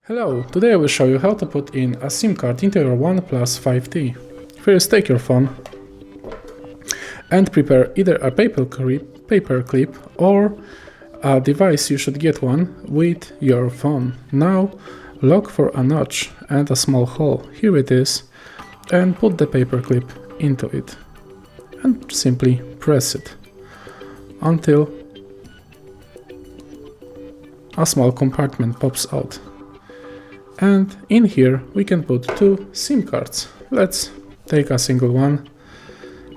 Hello, today I will show you how to put in a SIM card into your OnePlus 5T. First, take your phone and prepare either a paper clip or a device. You should get one with your phone. Now look for a notch and a small hole. Here it is, and put the paper clip into it and simply press it until a small compartment pops out. And in here we can put two SIM cards. Let's take a single one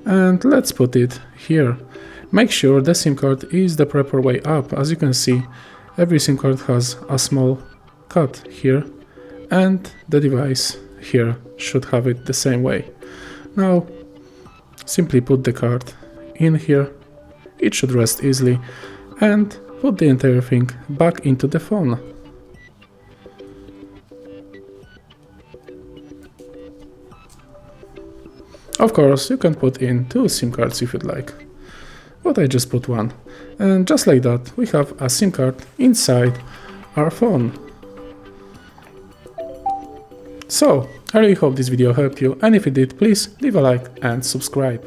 and let's put it here. Make sure the SIM card is the proper way up. As you can see, every SIM card has a small cut here, and the device here should have it the same way. Now simply put the card in here. It should rest easily, and put the entire thing back into the phone. Of course, you can put in two SIM cards if you'd like, but I just put one. And just like that, we have a SIM card inside our phone. So, I really hope this video helped you, and if it did, please leave a like and subscribe.